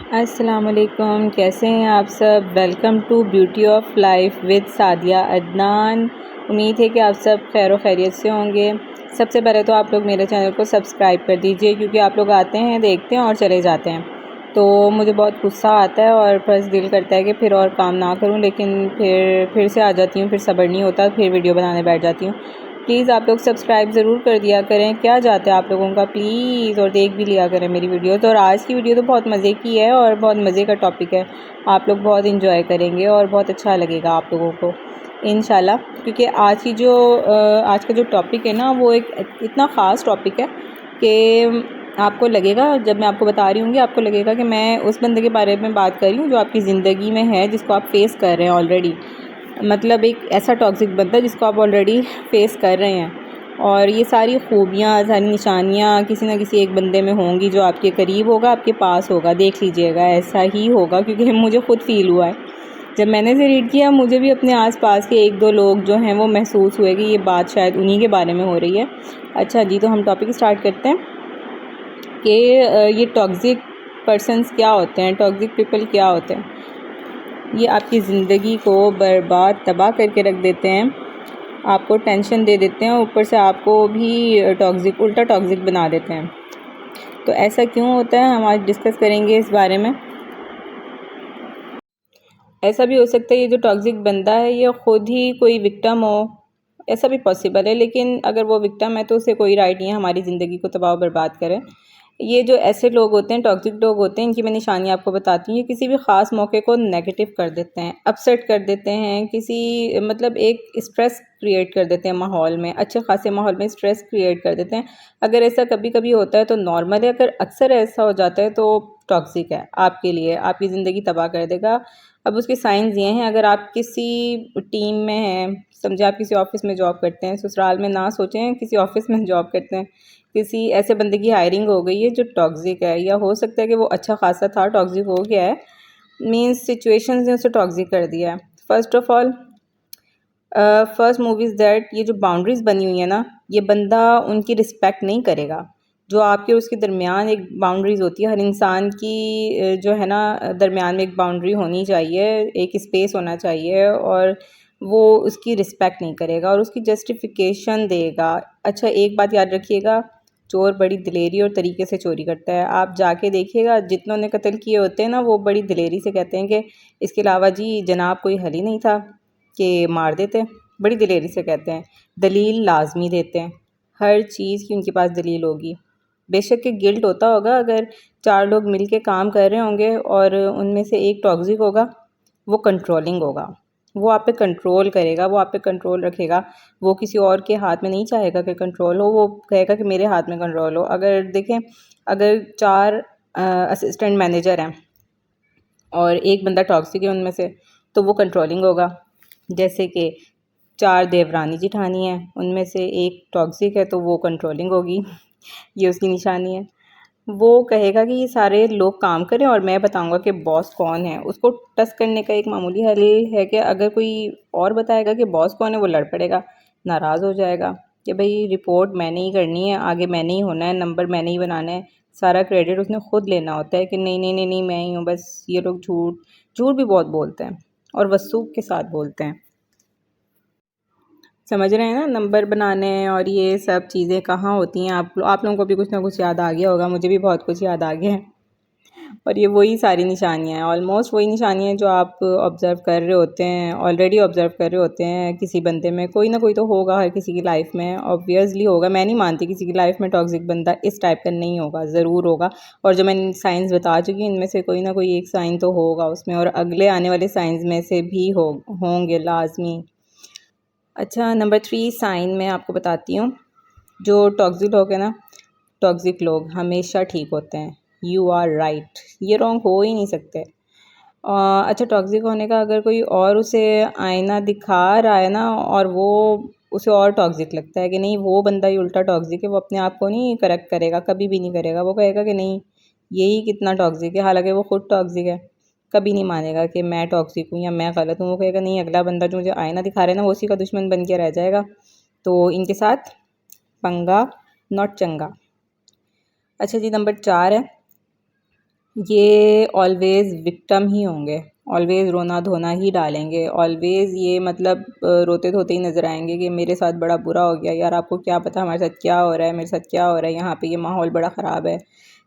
अस्सलाम वालेकुम, कैसे हैं आप सब। Welcome to beauty of life with Sadia Adnan. उम्मीद है कि आप सब खैर खैरियत से होंगे। सबसे पहले तो आप लोग मेरे चैनल को सब्सक्राइब कर दीजिए, क्योंकि आप लोग आते हैं, देखते हैं और चले जाते हैं, तो मुझे बहुत गुस्सा आता है और बस दिल करता है कि फिर और काम ना करूं, लेकिन फिर से आ जाती हूं, फिर सब्र नहीं होता, फिर वीडियो बनाने बैठ जाती हूँ। प्लीज़ आप लोग सब्सक्राइब ज़रूर कर दिया करें, क्या जाता है आप लोगों का, प्लीज़, और देख भी लिया करें मेरी वीडियो। तो और आज की वीडियो तो बहुत मज़े की है और बहुत मज़े का टॉपिक है, आप लोग बहुत इंजॉय करेंगे और बहुत अच्छा लगेगा आप लोगों को इंशाल्लाह। क्योंकि आज का जो टॉपिक है ना, वो एक इतना ख़ास टॉपिक है कि आपको लगेगा, जब मैं आपको बता रही हूँगी, आपको लगेगा कि मैं उस बंदे के बारे में बात कर रही हूँ जो आपकी ज़िंदगी में है, जिसको आप फेस कर रहे हैं ऑलरेडी। मतलब एक ऐसा टॉक्सिक बंदा जिसको आप ऑलरेडी फेस कर रहे हैं, और ये सारी खूबियाँ, सारी निशानियाँ किसी न किसी एक बंदे में होंगी जो आपके करीब होगा, आपके पास होगा। देख लीजिएगा, ऐसा ही होगा, क्योंकि मुझे ख़ुद फ़ील हुआ है जब मैंने इसे रीड किया। मुझे भी अपने आसपास के एक दो लोग जो हैं वो महसूस हुए कि ये बात शायद उन्हीं के बारे में हो रही है। अच्छा जी, तो हम टॉपिक स्टार्ट करते हैं कि ये टॉक्सिक पर्सन्स क्या होते हैं, टॉक्सिक पीपल क्या होते हैं। ये आपकी ज़िंदगी को बर्बाद, तबाह करके रख देते हैं, आपको टेंशन दे देते हैं, ऊपर से आपको भी उल्टा टॉक्सिक बना देते हैं। तो ऐसा क्यों होता है, हम आज डिस्कस करेंगे इस बारे में। ऐसा भी हो सकता है ये जो टॉक्सिक बंदा है ये ख़ुद ही कोई विक्टिम हो, ऐसा भी पॉसिबल है, लेकिन अगर वो विक्टिम है तो उसे कोई राइट नहीं है हमारी ज़िंदगी को तबाह बर्बाद करें। ये जो ऐसे लोग होते हैं, टॉक्सिक लोग होते हैं, इनकी मैं निशानी आपको बताती हूँ। ये किसी भी ख़ास मौके को नेगेटिव कर देते हैं, अपसेट कर देते हैं, किसी मतलब एक स्ट्रेस क्रिएट कर देते हैं माहौल में, अच्छे खासे माहौल में स्ट्रेस क्रिएट कर देते हैं। अगर ऐसा कभी कभी होता है तो नॉर्मल है, अगर अक्सर ऐसा हो जाता है तो टॉक्सिक है आपके लिए, आपकी ज़िंदगी तबाह कर देगा। अब उसके साइंस ये हैं, अगर आप किसी टीम में हैं, समझे आप किसी ऑफिस में जॉब करते हैं, ससुराल में ना सोचें, किसी ऑफिस में जॉब करते हैं, किसी ऐसे बंदे की हायरिंग हो गई है जो टॉक्सिक है, या हो सकता है कि वो अच्छा खासा था, टॉक्सिक हो गया है, मीन्स सिचुएशंस ने उसे टॉक्सिक कर दिया है। First of all, first move is that ये जो बाउंड्रीज़ बनी हुई है ना, ये बंदा उनकी रिस्पेक्ट नहीं करेगा। जो आपके उसके दरमियान एक बाउंड्रीज़ होती है, हर इंसान की जो है ना, दरमियान में एक बाउंड्री होनी चाहिए, एक स्पेस होना चाहिए, और वो उसकी रिस्पेक्ट नहीं करेगा और उसकी जस्टिफिकेशन देगा। अच्छा, एक बात याद रखिएगा, चोर बड़ी दिलेरी और तरीके से चोरी करता है। आप जाके देखिएगा, जितनों ने कत्ल किए होते हैं ना, वो बड़ी दिलेरी से कहते हैं कि इसके अलावा जी जनाब कोई हल ही नहीं था, कि मार देते। बड़ी दिलेरी से कहते हैं, दलील लाजमी देते हैं, हर चीज़ की उनके पास दलील होगी। बेशक के गिल्ट होता होगा, अगर 4 लोग मिल के काम कर रहे होंगे और उनमें से एक टॉक्सिक होगा, वो कंट्रोलिंग होगा, वो आप पे कंट्रोल करेगा, वो आप पे कंट्रोल रखेगा, वो किसी और के हाथ में नहीं चाहेगा कि कंट्रोल हो, वो कहेगा कि मेरे हाथ में कंट्रोल हो। अगर देखें, अगर 4 असिस्टेंट मैनेजर हैं और एक बंदा टॉक्सिक है उनमें से, तो वो कंट्रोलिंग होगा। जैसे कि 4 देवरानी जिठानी हैं, उनमें से एक टॉक्सिक है, तो वो कंट्रोलिंग होगी, ये उसकी निशानी है। वो कहेगा कि ये सारे लोग काम करें और मैं बताऊंगा कि बॉस कौन है। उसको टस करने का एक मामूली हल है कि अगर कोई और बताएगा कि बॉस कौन है, वो लड़ पड़ेगा, नाराज़ हो जाएगा कि भाई रिपोर्ट मैंने ही करनी है, आगे मैंने ही होना है, नंबर मैंने ही बनाना है, सारा क्रेडिट उसने खुद लेना होता है कि नहीं नहीं नहीं नहीं मैं ही हूँ बस। ये लोग झूठ झूठ भी बहुत बोलते हैं और वसूख के साथ बोलते हैं, समझ रहे हैं ना। नंबर बनाने और ये सब चीज़ें कहाँ होती हैं, आप लोगों को भी कुछ ना कुछ याद आ गया होगा, मुझे भी बहुत कुछ याद आ गया है। और ये वही सारी निशानियाँ हैं, ऑलमोस्ट वही निशानियाँ हैं जो आप ऑब्ज़र्व कर रहे होते हैं, ऑलरेडी ऑब्ज़र्व कर रहे होते हैं। किसी बंदे में कोई ना कोई तो होगा, हर किसी की लाइफ में ऑब्वियसली होगा। मैं नहीं मानती किसी की लाइफ में टॉक्सिक बंदा इस टाइप का नहीं होगा, ज़रूर होगा। और जो मैंने साइंस बता चुकी हूँ, इनमें से कोई ना कोई एक साइन तो होगा उसमें, और अगले आने वाले साइंस में से भी होंगे लाजमी। अच्छा, नंबर 3 साइन मैं आपको बताती हूँ। जो टॉक्सिक लोग हैं ना, टॉक्सिक लोग हमेशा ठीक होते हैं। यू आर राइट, ये रॉन्ग हो ही नहीं सकते। अच्छा, टॉक्सिक होने का अगर कोई और उसे आईना दिखा रहा है ना, और वो उसे और टॉक्सिक लगता है कि नहीं वो बंदा ही उल्टा टॉक्सिक है, वो अपने आप को नहीं करेक्ट करेगा, कभी भी नहीं करेगा। वो कहेगा कि नहीं यही कितना टॉक्सिक है, हालांकि वो खुद टॉक्सिक है। कभी नहीं मानेगा कि मैं टॉक्सिक हूँ या मैं गलत हूँ। वो कहेगा नहीं, अगला बंदा जो मुझे आईना दिखा रहा है ना, वो उसी का दुश्मन बन के रह जाएगा। तो इनके साथ पंगा नॉट चंगा। अच्छा जी, नंबर 4 है, ये ऑलवेज़ विक्टिम ही होंगे, ऑलवेज़ रोना धोना ही डालेंगे, ऑलवेज़ ये मतलब रोते धोते ही नज़र आएंगे कि मेरे साथ बड़ा बुरा हो गया यार, आपको क्या पता हमारे साथ क्या हो रहा है, मेरे साथ क्या हो रहा है, यहाँ पे ये माहौल बड़ा ख़राब है,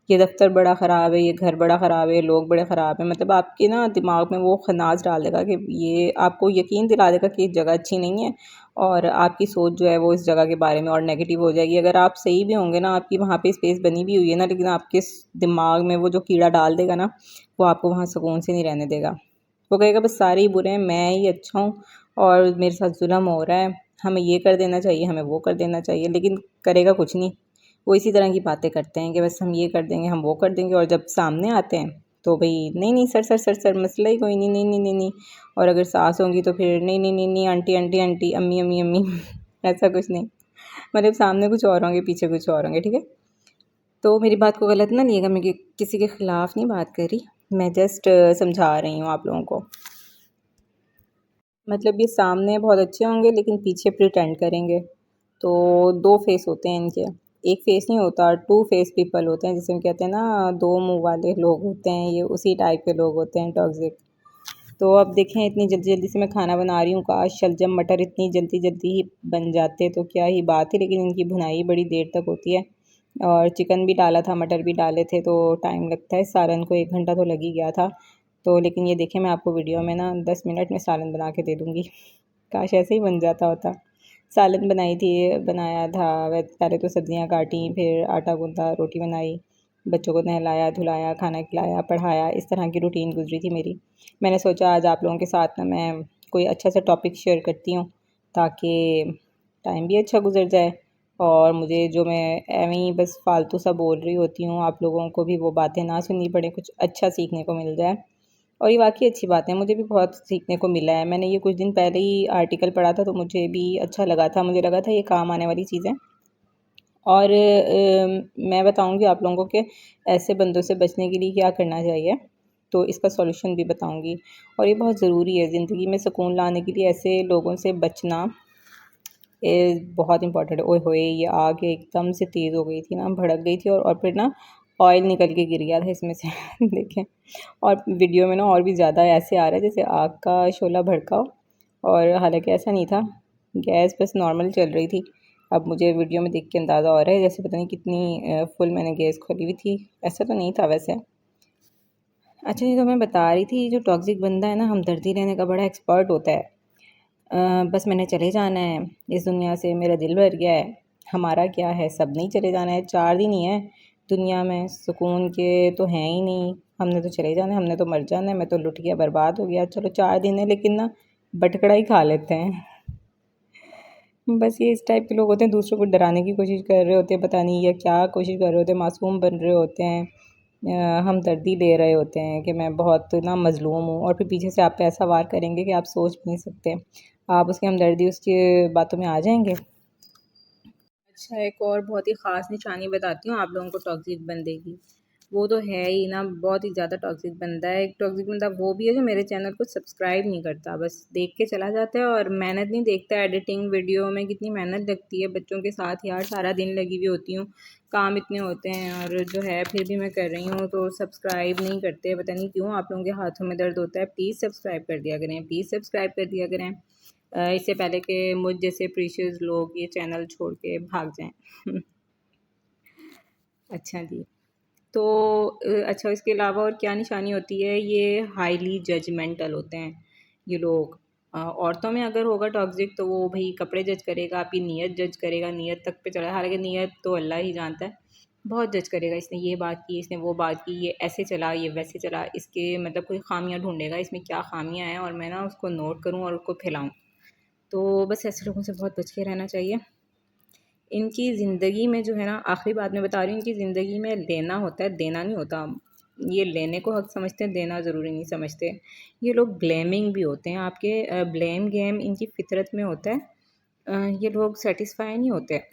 ये दफ्तर बड़ा ख़राब है, ये घर बड़ा ख़राब है, लोग बड़े ख़राब हैं। मतलब आपके ना दिमाग में वो खन्नास डाल देगा कि ये आपको यकीन दिला देगा कि ये जगह अच्छी नहीं है, और आपकी सोच जो है वो इस जगह के बारे में और नेगेटिव हो जाएगी। अगर आप सही भी होंगे ना, आपकी वहाँ पे स्पेस बनी भी हुई है ना, लेकिन आपके दिमाग में वो जो कीड़ा डाल देगा ना, वो आपको वहाँ सुकून से नहीं रहने देगा। वो कहेगा बस सारे ही बुरे हैं, मैं ही अच्छा हूँ और मेरे साथ जुल्म हो रहा है, हमें ये कर देना चाहिए, हमें वो कर देना चाहिए, लेकिन करेगा कुछ नहीं। वो इसी तरह की बातें करते हैं कि बस हम ये कर देंगे, हम वो कर देंगे, और जब सामने आते हैं तो भाई नहीं नहीं सर सर सर सर, मसला ही कोई नहीं, नहीं नहीं नहीं नहीं। और अगर सास होंगी तो फिर नहीं नहीं नहीं नहीं, आंटी आंटी आंटी, अम्मी अम्मी अम्मी ऐसा कुछ नहीं। मतलब सामने कुछ और होंगे, पीछे कुछ और होंगे, ठीक है। तो मेरी बात को गलत ना लिएगा, मैं किसी के ख़िलाफ़ नहीं बात कर रही, मैं जस्ट समझा रही हूँ आप लोगों को। मतलब ये सामने बहुत अच्छे होंगे लेकिन पीछे प्रिटेंड करेंगे। तो दो फेस होते हैं इनके, एक फेस नहीं होता, टू फेस पीपल होते हैं, जिसे हम कहते हैं ना दो मुंह वाले लोग होते हैं, ये उसी टाइप के लोग होते हैं टॉक्सिक। तो अब देखें, इतनी जल्दी जल्दी से मैं खाना बना रही हूँ, काश शलजम मटर इतनी जल्दी जल्दी ही बन जाते तो क्या ही बात है, लेकिन इनकी भुनाई बड़ी देर तक होती है। और चिकन भी डाला था, मटर भी डाले थे, तो टाइम लगता है, सालन को 1 घंटा तो लग ही गया था। तो लेकिन ये देखें, मैं आपको वीडियो में ना 10 मिनट में सालन बना के दे दूँगी। काश ऐसे ही बन जाता होता। सालन बनाई थी, बनाया था, पहले तो सब्ज़ियाँ काटी, फिर आटा गूँथा, रोटी बनाई, बच्चों को नहलाया धुलाया, खाना खिलाया, पढ़ाया, इस तरह की रूटीन गुजरी थी मेरी। मैंने सोचा आज आप लोगों के साथ ना मैं कोई अच्छा सा टॉपिक शेयर करती हूँ, ताकि टाइम भी अच्छा गुजर जाए, और मुझे जो मैं एवें ही बस फालतू सा बोल रही होती हूँ, आप लोगों को भी वो बातें ना सुननी पड़े, कुछ अच्छा सीखने को मिल जाए। और ये वाक़ई अच्छी बात है, मुझे भी बहुत सीखने को मिला है। मैंने ये कुछ दिन पहले ही आर्टिकल पढ़ा था, तो मुझे भी अच्छा लगा था, मुझे लगा था ये काम आने वाली चीज़ है। और मैं बताऊँगी आप लोगों को कि ऐसे बंदों से बचने के लिए क्या करना चाहिए, तो इसका सॉल्यूशन भी बताऊँगी। और ये बहुत ज़रूरी है ज़िंदगी में सुकून लाने के लिए, ऐसे लोगों से बचना बहुत इम्पोर्टेंट है। ओए होए! ये आग एकदम से तेज़ हो गई थी ना, भड़क गई थी, और फिर ना ऑयल निकल के गिर गया था इसमें से देखें। और वीडियो में ना और भी ज़्यादा ऐसे आ रहा है जैसे आग का शोला भड़का हो, और हालाँकि ऐसा नहीं था, गैस बस नॉर्मल चल रही थी। अब मुझे वीडियो में देख के अंदाज़ा हो रहा है जैसे पता नहीं कितनी फुल मैंने गैस खोली हुई थी, ऐसा तो नहीं था वैसे। अच्छा, ये तो मैं बता रही थी, जो टॉक्सिक बंदा है ना, हमदर्दी लेने का बड़ा एक्सपर्ट होता है। बस मैंने चले जाना है इस दुनिया से, मेरा दिल भर गया है, हमारा क्या है, सब नहीं चले जाना है, 4 दिन ही है दुनिया में, सुकून के तो हैं ही नहीं, हमने तो चले जाना है, हमने तो मर जाना है, मैं तो लुट गया, बर्बाद हो गया, चलो 4 दिन है, लेकिन ना बटखड़ा ही खा लेते हैं। बस ये इस टाइप के लोग होते हैं, दूसरों को डराने की कोशिश कर रहे होते हैं, पता नहीं या क्या कोशिश कर रहे होते हैं, मासूम बन रहे होते हैं, हमदर्दी ले रहे होते हैं कि मैं बहुत ना मज़लूम हूँ, और फिर पीछे से आप पे ऐसा वार करेंगे कि आप सोच भी नहीं सकते। आप उसकी हमदर्दी उसकी बातों में आ जाएँगे। अच्छा, एक और बहुत ही ख़ास निशानी बताती हूँ आप लोगों को टॉक्सिक बंदे की। वो तो है ही ना, बहुत ही ज़्यादा टॉक्सिक बंदा है। एक टॉक्सिक बंदा वो भी है जो मेरे चैनल को सब्सक्राइब नहीं करता, बस देख के चला जाता है और मेहनत नहीं देखता। एडिटिंग वीडियो में कितनी मेहनत लगती है, बच्चों के साथ यार सारा दिन लगी हुई होती हूँ, काम इतने होते हैं, और जो है फिर भी मैं कर रही हूँ, तो सब्सक्राइब नहीं करते, पता नहीं क्यों। आप लोगों के हाथों में दर्द होता है, प्लीज़ सब्सक्राइब कर दिया करें, प्लीज़ सब्सक्राइब कर दिया करें, इससे पहले कि मुझ जैसे प्रीशियस लोग ये चैनल छोड़ के भाग जाएं। अच्छा जी। तो अच्छा, इसके अलावा और क्या निशानी होती है, ये हाईली जजमेंटल होते हैं ये लोग। औरतों में अगर होगा टॉक्सिक तो वो भाई कपड़े जज करेगा, आपकी नीयत जज करेगा, नीयत तक पे चला, हालांकि नीयत तो अल्लाह ही जानता है। बहुत जज करेगा, इसने ये बात की, इसने वो बात की, ये ऐसे चला, ये वैसे चला, इसके मतलब कोई खामियां ढूंढेगा, इसमें क्या खामियां हैं, और मैं ना उसको नोट करूँ और उसको फैलाऊँ। तो बस ऐसे लोगों से बहुत बच के रहना चाहिए। इनकी ज़िंदगी में जो है ना, आखिरी बात मैं बता रही हूँ, इनकी ज़िंदगी में लेना होता है, देना नहीं होता। ये लेने को हक़ समझते हैं, देना ज़रूरी नहीं समझते। ये लोग ब्लेमिंग भी होते हैं आपके, ब्लेम गेम इनकी फ़ितरत में होता है। ये लोग सैटिस्फाई नहीं होते।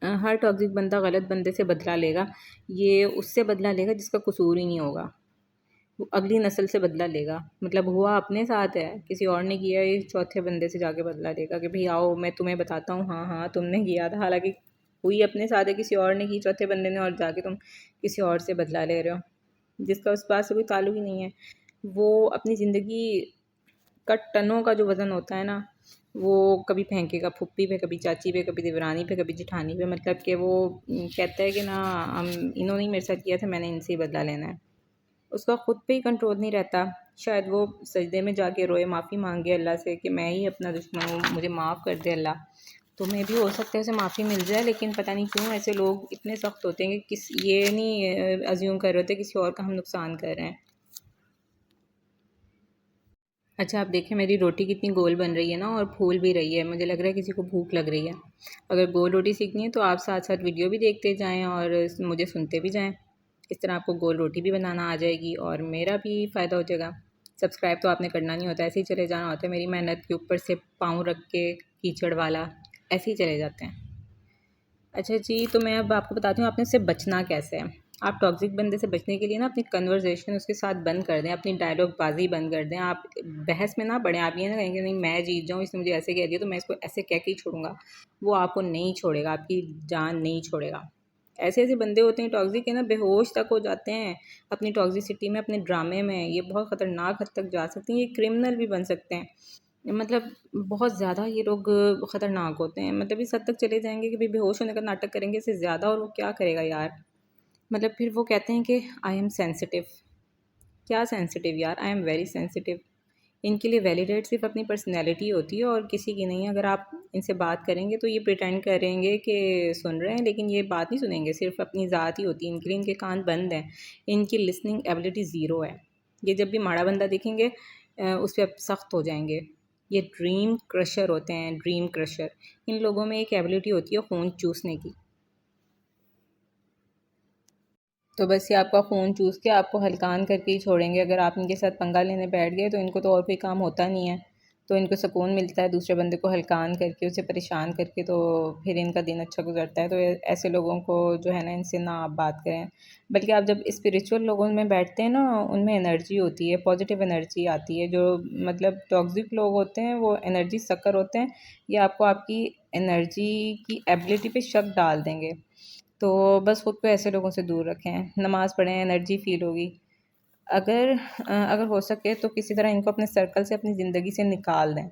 हर टॉक्सिक बंदा गलत बंदे से बदला लेगा, ये उससे बदला लेगा जिसका कसूर ही नहीं होगा। वो अगली नस्ल से बदला लेगा, मतलब हुआ अपने साथ है, किसी और ने किया, ये चौथे बंदे से जाके बदला लेगा कि भाई आओ मैं तुम्हें बताता हूँ, हाँ हाँ तुमने किया था, हालांकि हुई अपने साथ है, किसी और ने की, चौथे बंदे ने, और जाके तुम किसी और से बदला ले रहे हो। जिसका उस बात से कोई ताल्लुक ही नहीं है, वो अपनी ज़िंदगी का टनों का जो वज़न होता है ना, वो कभी फेंकेगा फूफी पे, कभी चाची पे, कभी देवरानी पे, कभी जेठानी पे। मतलब कि वो कहता है कि ना हम इन्होंने ही मेरे साथ किया था, मैंने इनसे ही बदला लेना है। उसका खुद पे ही कंट्रोल नहीं रहता। शायद वो सजदे में जाके रोए, माफ़ी मांगे अल्लाह से कि मैं ही अपना दुश्मन हूँ, मुझे माफ़ कर दे अल्लाह। तो मे भी हो सकता है उसे माफ़ी मिल जाए, लेकिन पता नहीं क्यों ऐसे लोग इतने सख्त होते हैं कि किस ये नहीं अज्यूम कर रहे होते किसी और का हम नुकसान कर रहे हैं। अच्छा, आप देखें मेरी रोटी कितनी गोल बन रही है ना, और फूल भी रही है। मुझे लग रहा है किसी को भूख लग रही है। अगर गोल रोटी सीखनी है तो आप साथ साथ वीडियो भी देखते जाएं और मुझे सुनते भी जाएं। इस तरह आपको गोल रोटी भी बनाना आ जाएगी और मेरा भी फ़ायदा हो जाएगा। सब्सक्राइब तो आपने करना नहीं होता, ऐसे ही चले जाना होता है। मेरी मेहनत के ऊपर से पाँव रख के कीचड़ वाला ऐसे ही चले जाते हैं। अच्छा जी, तो मैं अब आपको बताती हूँ आपने इससे बचना कैसे है। आप टॉक्सिक बंदे से बचने के लिए ना अपनी कन्वर्सेशन उसके साथ बंद कर दें, अपनी डायलॉग बाजी बंद कर दें। आप बहस में ना बढ़ें। आप ये ना कहें कि नहीं मैं जीत जाऊँ, इसने मुझे ऐसे कह दिया तो मैं इसको ऐसे कह के ही छोड़ूंगा। वो आपको नहीं छोड़ेगा, आपकी जान नहीं छोड़ेगा। ऐसे ऐसे बंदे होते हैं टॉक्सिक के ना, बेहोश तक हो जाते हैं अपनी टॉक्सिसिटी में, अपने ड्रामे में। ये बहुत ख़तरनाक हद तक जा सकती हैं, ये क्रिमिनल भी बन सकते हैं। मतलब बहुत ज़्यादा ये लोग ख़तरनाक होते हैं। मतलब इस हद तक चले जाएँगे कि भाई बेहोश होने का नाटक करेंगे इससे ज़्यादा, और वो क्या करेगा यार। मतलब फिर वो कहते हैं कि आई एम सेंसिटिव। क्या सेंसिटिव यार, आई एम वेरी सेंसिटिव। इनके लिए वैलिडेट सिर्फ अपनी पर्सनैलिटी होती है और किसी की नहीं। अगर आप इनसे बात करेंगे तो ये प्रिटेंड करेंगे कि सुन रहे हैं, लेकिन ये बात नहीं सुनेंगे। सिर्फ अपनी ज़ात ही होती है इनके लिए, इनके कान बंद हैं। इनकी लिसनिंग एबिलिटी ज़ीरो है। ये जब भी माड़ा बंदा देखेंगे उस पर सख्त हो जाएंगे। ये ड्रीम क्रशर होते हैं, ड्रीम क्रशर। इन लोगों में एक एबिलिटी होती है खून चूसने की। तो बस ये आपका ख़ून चूस के आपको हलकान करके ही छोड़ेंगे। अगर आप इनके साथ पंगा लेने बैठ गए तो इनको तो और कोई काम होता नहीं है। तो इनको सुकून मिलता है दूसरे बंदे को हलकान करके, उसे परेशान करके, तो फिर इनका दिन अच्छा गुजरता है। तो ऐसे लोगों को जो है ना, इनसे ना आप बात करें। बल्कि आप जब स्पिरिचुअल लोगों में बैठते हैं ना, उनमें एनर्जी होती है, पॉजिटिव एनर्जी आती है। जो मतलब टॉक्सिक लोग होते हैं वो एनर्जी सकर होते हैं। ये आपको आपकी एनर्जी की एबिलिटी पे शक डाल देंगे। तो बस खुद को ऐसे लोगों से दूर रखें, नमाज़ पढ़ें, एनर्जी फ़ील होगी। अगर हो सके तो किसी तरह इनको अपने सर्कल से, अपनी ज़िंदगी से निकाल दें।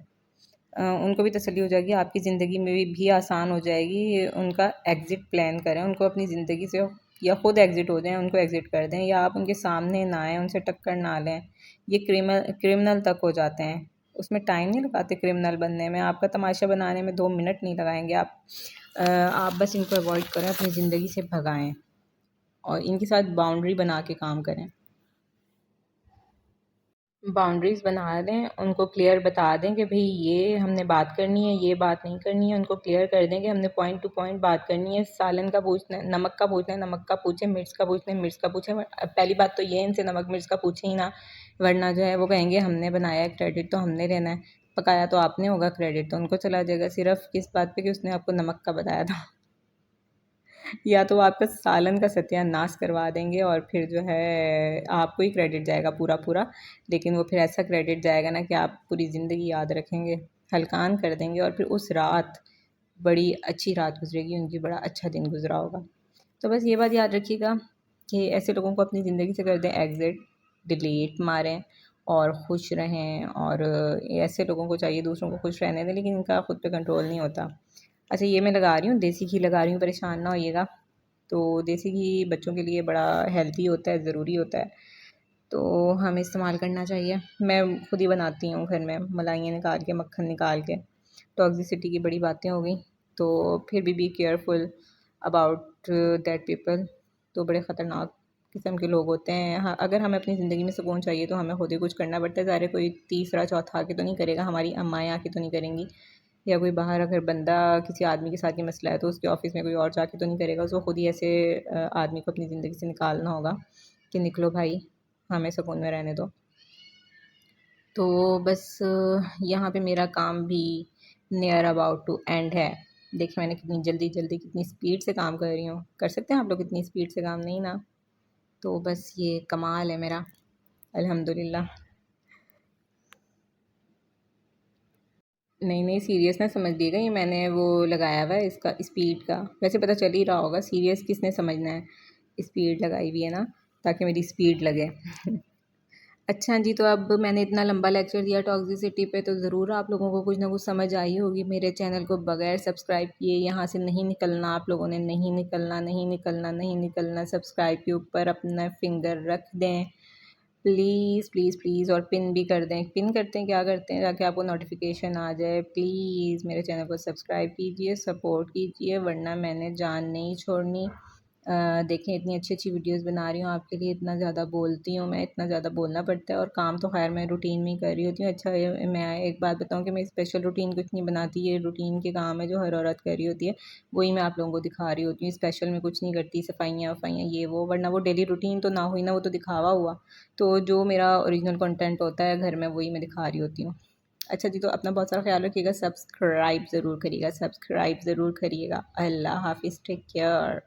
उनको भी तसल्ली हो जाएगी, आपकी ज़िंदगी में भी आसान हो जाएगी। उनका एग्ज़िट प्लान करें, उनको अपनी ज़िंदगी से या खुद एग्ज़िट हो जाएँ, उनको एग्ज़िट कर दें, या आप उनके सामने ना आएँ, उनसे टक्कर ना लें। ये क्रिमिनल तक हो जाते हैं। उसमें टाइम नहीं लगाते क्रिमिनल बनने में, आपका तमाशा बनाने में 2 मिनट नहीं लगाएँगे आप। आप बस इनको अवॉइड करें, अपनी ज़िंदगी से भगाएँ और इनके साथ बाउंड्री बना के काम करें। बाउंड्रीज़ बना लें, उनको क्लियर बता दें कि भई ये हमने बात करनी है, ये बात नहीं करनी है। उनको क्लियर कर दें कि हमने पॉइंट टू पॉइंट बात करनी है। सालन का पूछना है, नमक का पूछना है, नमक का पूछें, मिर्च का पूछना है, मिर्च का पूछें। पहली बात तो ये इनसे नमक मिर्च का पूछें ही ना, वरना जो है वो कहेंगे हमने बनाया है, क्रेडिट तो हमने लेना है। पकाया तो आपने होगा, क्रेडिट तो उनको चला जाएगा। सिर्फ़ किस बात पे कि उसने आपको नमक का बताया था। या तो वो आपका सालन का सत्यानाश करवा देंगे और फिर जो है आपको ही क्रेडिट जाएगा पूरा पूरा। लेकिन वो फिर ऐसा क्रेडिट जाएगा ना कि आप पूरी ज़िंदगी याद रखेंगे, हलकान कर देंगे, और फिर उस रात बड़ी अच्छी रात गुजरेगी उनकी, बड़ा अच्छा दिन गुजरा होगा। तो बस ये बात याद रखिएगा कि ऐसे लोगों को अपनी ज़िंदगी से कर दें एग्ज़िट, डिलीट मारें और खुश रहें। और ऐसे लोगों को चाहिए दूसरों को खुश रहने दें, लेकिन इनका खुद पे कंट्रोल नहीं होता। अच्छा, ये मैं लगा रही हूँ, देसी घी लगा रही हूँ, परेशान ना होइएगा। तो देसी घी बच्चों के लिए बड़ा हेल्दी होता है, ज़रूरी होता है, तो हमें इस्तेमाल करना चाहिए। मैं खुद ही बनाती हूँ घर में, मलाइयाँ निकाल के, मक्खन निकाल के। टॉक्सिसिटी की बड़ी बातें हो गई, तो फिर भी केयरफुल अबाउट दैट पीपल। तो बड़े ख़तरनाक किस्म के लोग होते हैं। हाँ, अगर हमें अपनी ज़िंदगी में सुकून चाहिए तो हमें खुद ही कुछ करना पड़ता है। ज़ाहिर है कोई तीसरा चौथा आके तो नहीं करेगा, हमारी अम्माएँ आके तो नहीं करेंगी, या कोई बाहर अगर बंदा किसी आदमी के साथ ये मसला है तो उसके ऑफ़िस में कोई और जाके तो नहीं करेगा। उसको खुद ही ऐसे आदमी को अपनी ज़िंदगी से निकालना होगा कि निकलो भाई, हमें सुकून में रहने दो। तो बस यहाँ पे मेरा काम भी नियर अबाउट टू एंड है। देखिए मैंने कितनी जल्दी जल्दी, कितनी स्पीड से काम कर रही हूँ। कर सकते हैं आप लोग इतनी स्पीड से काम? नहीं ना। तो बस ये कमाल है मेरा, अल्हम्दुलिल्लाह। नहीं नहीं, सीरियस ना समझिएगा, ये मैंने वो लगाया हुआ है इसका, स्पीड का। वैसे पता चल ही रहा होगा, सीरियस किसने समझना है, स्पीड लगाई हुई है ना। ताकि मेरी स्पीड लगे। अच्छा जी, तो अब मैंने इतना लंबा लेक्चर दिया टॉक्सिसिटी पे, तो ज़रूर आप लोगों को कुछ ना कुछ समझ आई होगी। मेरे चैनल को बगैर सब्सक्राइब किए यहाँ से नहीं निकलना, आप लोगों ने नहीं निकलना, नहीं निकलना, नहीं निकलना। सब्सक्राइब के ऊपर अपना फिंगर रख दें प्लीज़, प्लीज़, प्लीज़, और पिन भी कर दें। पिन करते हैं, क्या करते हैं, ताकि आपको नोटिफिकेशन आ जाए। प्लीज़ मेरे चैनल को सब्सक्राइब कीजिए, सपोर्ट कीजिए, वरना मैंने जान नहीं छोड़नी। देखें, इतनी अच्छी अच्छी वीडियोस बना रही हूँ आपके लिए, इतना ज़्यादा बोलती हूँ मैं, इतना ज़्यादा बोलना पड़ता है, और काम तो खैर मैं रूटीन में ही कर रही होती हूँ। अच्छा, मैं एक बात बताऊँ कि मैं स्पेशल रूटीन कुछ नहीं बनाती, ये रूटीन के काम है जो हर औरत कर रही होती है, वही मैं आप लोगों को दिखा रही होती हूँ। स्पेशल में कुछ नहीं करती, सफाइयाँ वफाइयाँ ये वो, वरना वो डेली रूटीन तो ना हुई ना, वो तो दिखावा हुआ। तो जो मेरा ओरिजिनल कंटेंट होता है घर में, वही मैं दिखा रही होती हूँ। अच्छा जी, तो अपना बहुत सारा ख्याल रखिएगा, सब्सक्राइब ज़रूर करिएगा, सब्सक्राइब ज़रूर करिएगा। अल्लाह हाफिज़, टेक केयर।